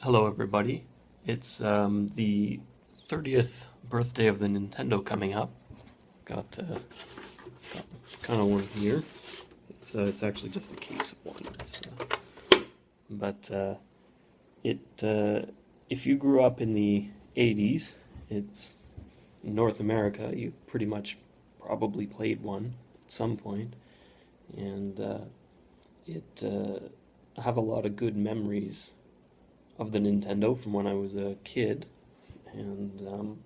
Hello, everybody. It's the 30th birthday of the Nintendo coming up. Got kind of one here. It's actually just a case of one. But it if you grew up in the 80s, it's in North America. You pretty much probably played one at some point, and it I have a lot of good memories of the Nintendo from when I was a kid, and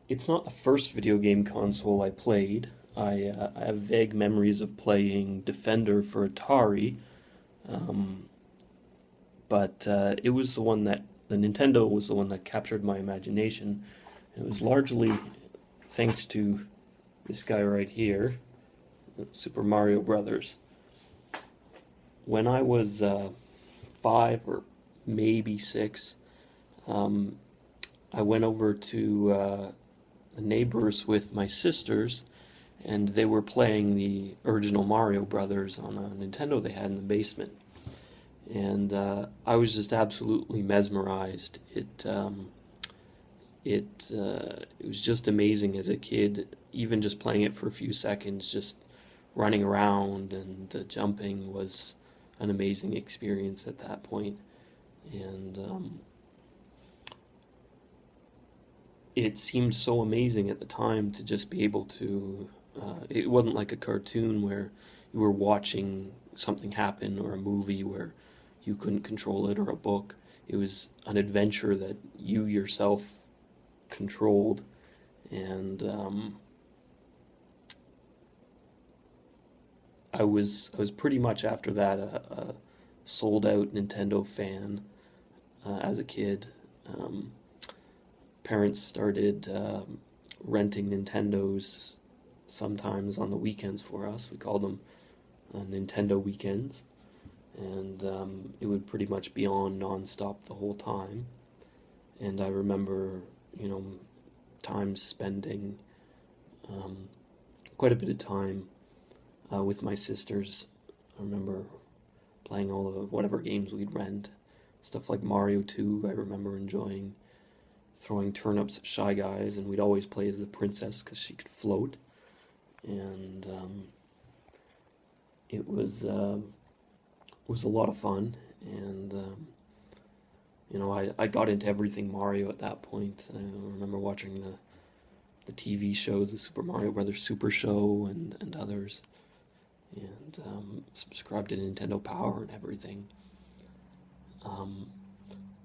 it's not the first video game console I played. I have vague memories of playing Defender for Atari, um, but it was the Nintendo was the one that captured my imagination. It was largely thanks to this guy right here, Super Mario Brothers. When I was 5 or maybe 6, um, I went over to the neighbors with my sisters, and they were playing the original Mario Brothers on a Nintendo they had in the basement. And I was just absolutely mesmerized. It was just amazing as a kid, even just playing it for a few seconds, just running around and jumping was an amazing experience at that point. And it seemed so amazing at the time to just be able to. It wasn't like a cartoon where you were watching something happen or a movie where you couldn't control it or a book. It was an adventure that you yourself controlled, and I was pretty much after that a sold out Nintendo fan as a kid. Um, Parents started renting Nintendos sometimes on the weekends for us. We called them Nintendo weekends, and it would pretty much be on nonstop the whole time. And I remember, you know, time spending um, quite a bit of time with my sisters. I remember playing all the whatever games we'd rent, stuff like Mario 2. I remember enjoying throwing turnips at Shy Guys, and we'd always play as the princess because she could float. And it was a lot of fun. And I got into everything Mario at that point. I remember watching the TV shows, the Super Mario Brothers Super Show, and others, and subscribed to Nintendo Power and everything. Um,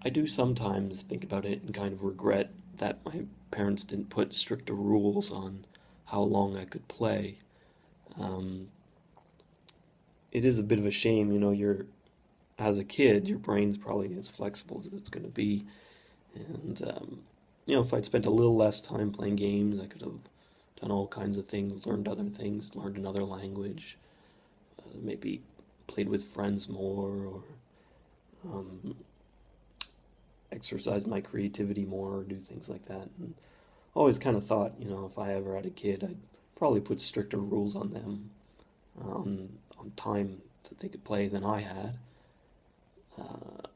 I do sometimes think about it and kind of regret that my parents didn't put stricter rules on how long I could play. Um, it is a bit of a shame, as a kid, your brain's probably as flexible as it's going to be. And, if I'd spent a little less time playing games, I could have done all kinds of things, learned other things, learned another language, maybe played with friends more, or um, exercise my creativity more, or do things like that. And always kind of thought, if I ever had a kid, I'd probably put stricter rules on them, on time that they could play than I had, uh,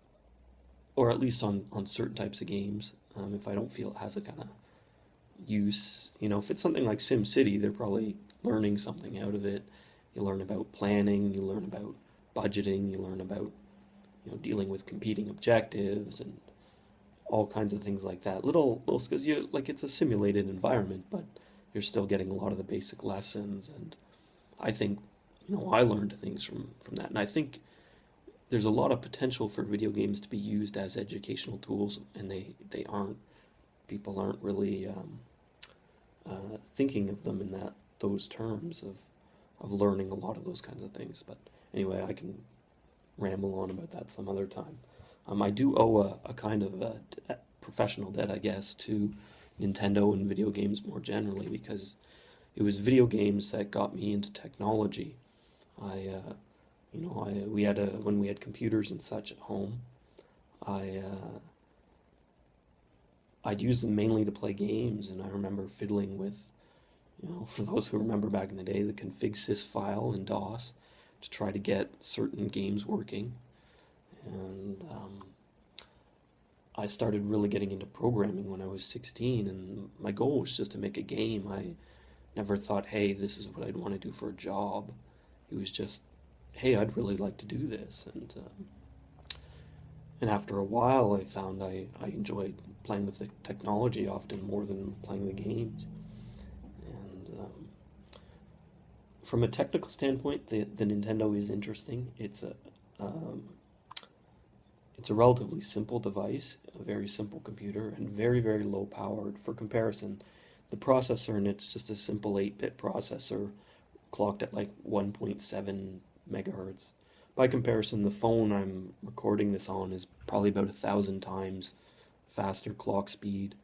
or at least on certain types of games. If I don't feel it has a kind of use, if it's something like SimCity, they're probably learning something out of it. You learn about planning, you learn about budgeting, you learn about dealing with competing objectives and all kinds of things like that. Little skills. You like it's a simulated environment, but you're still getting a lot of the basic lessons. And I think I learned things from that. And I think there's a lot of potential for video games to be used as educational tools, and they aren't. People aren't really thinking of them in those terms of learning a lot of those kinds of things. But anyway, I can ramble on about that some other time. I do owe a kind of professional debt, I guess, to Nintendo and video games more generally, because it was video games that got me into technology. I, we had when we had computers and such at home, I, I'd use them mainly to play games, and I remember fiddling with, for those who remember back in the day, the configsys file in DOS to try to get certain games working. And I started really getting into programming when I was 16, and my goal was just to make a game. I never thought, hey, this is what I'd want to do for a job. It was just, hey, I'd really like to do this. And after a while, I found I enjoyed playing with the technology often more than playing the games. And from a technical standpoint, the Nintendo is interesting. Um, it's a relatively simple device, a very simple computer, and very, very low powered. For comparison, the processor in it's just a simple 8-bit processor clocked at like 1.7 megahertz. By comparison, the phone I'm recording this on is probably about 1,000 times faster clock speed.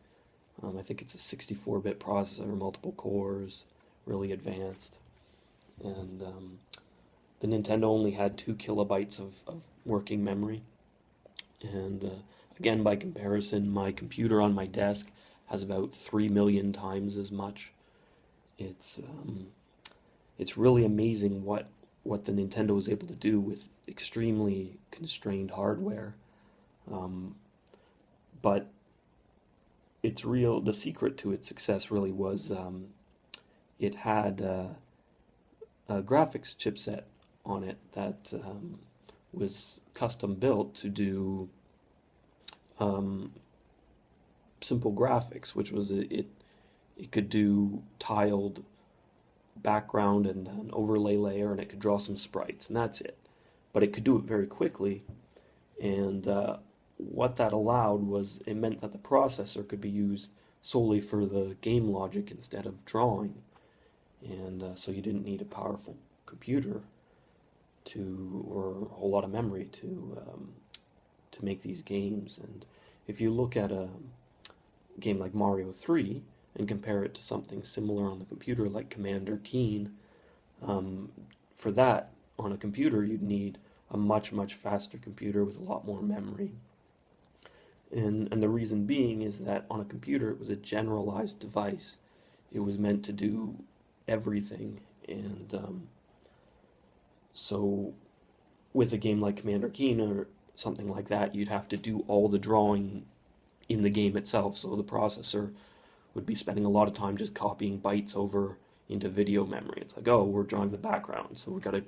I think it's a 64-bit processor, multiple cores, really advanced. And the Nintendo only had 2 kilobytes of working memory. And again, by comparison, my computer on my desk has about 3 million times as much. It's it's really amazing what the Nintendo was able to do with extremely constrained hardware. But the secret to its success really was it had a graphics chipset on it that was custom built to do simple graphics, which was it could do tiled background and an overlay layer, and it could draw some sprites, and that's it. But it could do it very quickly, and what that allowed was it meant that the processor could be used solely for the game logic instead of drawing, and so you didn't need a powerful computer or a whole lot of memory to make these games. And if you look at a game like Mario 3 and compare it to something similar on the computer like Commander Keen, for that on a computer you'd need a much, much faster computer with a lot more memory. And the reason being is that on a computer it was a generalized device. It was meant to do everything, and so with a game like Commander Keen or something like that, you'd have to do all the drawing in the game itself, so the processor would be spending a lot of time just copying bytes over into video memory. It's like, oh, we're drawing the background, so we've got to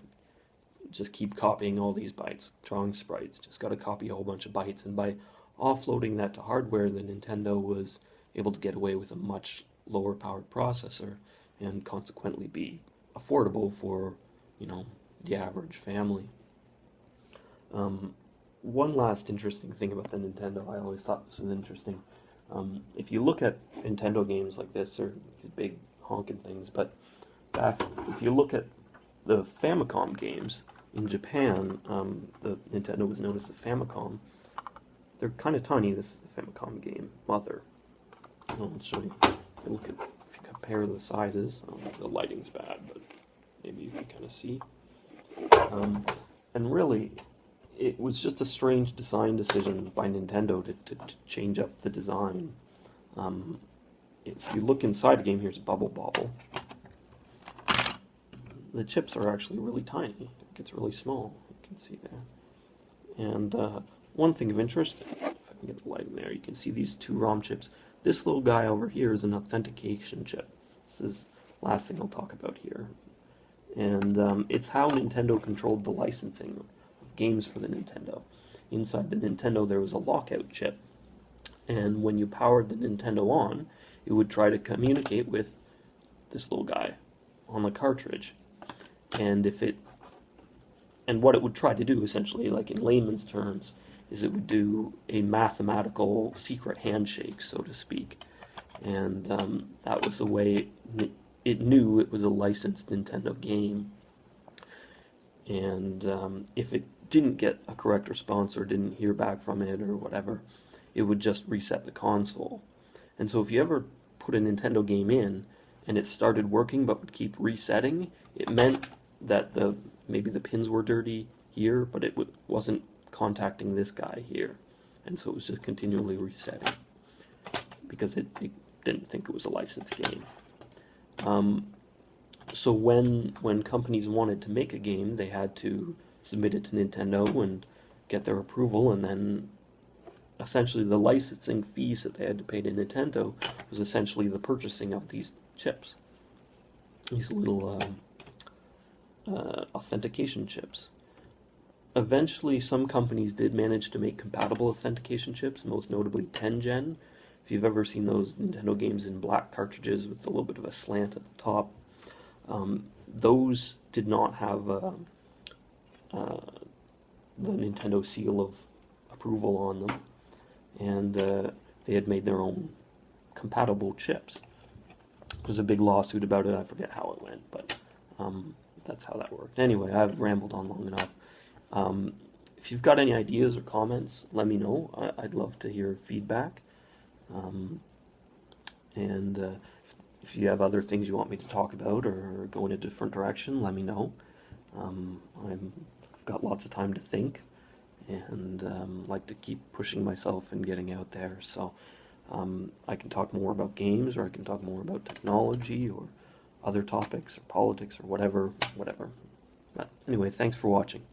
just keep copying all these bytes, drawing sprites, just got to copy a whole bunch of bytes. And by offloading that to hardware, the Nintendo was able to get away with a much lower powered processor and consequently be affordable for, the average family. One last interesting thing about the Nintendo, I always thought this was interesting. If you look at Nintendo games like this, or these big honking things, but if you look at the Famicom games in Japan, the Nintendo was known as the Famicom. They're kind of tiny. This is the Famicom game Mother. I'll show you. If you compare the sizes, the lighting's bad, but maybe you can kind of see. And really, it was just a strange design decision by Nintendo to change up the design. If you look inside the game, here's Bubble Bobble. The chips are actually really tiny. It gets really small. You can see there. And one thing of interest, if I can get the light in there, you can see these 2 ROM chips. This little guy over here is an authentication chip. This is the last thing I'll talk about here. And it's how Nintendo controlled the licensing of games for the Nintendo. Inside the Nintendo there was a lockout chip, and when you powered the Nintendo on, it would try to communicate with this little guy on the cartridge. And what it would try to do, essentially, like in layman's terms, is it would do a mathematical secret handshake, so to speak. And that was the way it knew it was a licensed Nintendo game. And if it didn't get a correct response or didn't hear back from it or whatever, it would just reset the console. And so if you ever put a Nintendo game in and it started working but would keep resetting, it meant that maybe the pins were dirty here, but it wasn't contacting this guy here. And so it was just continually resetting because it didn't think it was a licensed game. So when companies wanted to make a game, they had to submit it to Nintendo and get their approval, and then essentially the licensing fees that they had to pay to Nintendo was essentially the purchasing of these chips, these little authentication chips. Eventually, some companies did manage to make compatible authentication chips, most notably Tengen. If you've ever seen those Nintendo games in black cartridges with a little bit of a slant at the top, those did not have the Nintendo seal of approval on them, and they had made their own compatible chips. There was a big lawsuit about it. I forget how it went, but that's how that worked. Anyway, I've rambled on long enough. If you've got any ideas or comments, let me know. I'd love to hear feedback. And if you have other things you want me to talk about or go in a different direction, let me know. I've got lots of time to think, and like to keep pushing myself and getting out there. So I can talk more about games, or I can talk more about technology, or other topics, or politics, or whatever. But anyway, thanks for watching.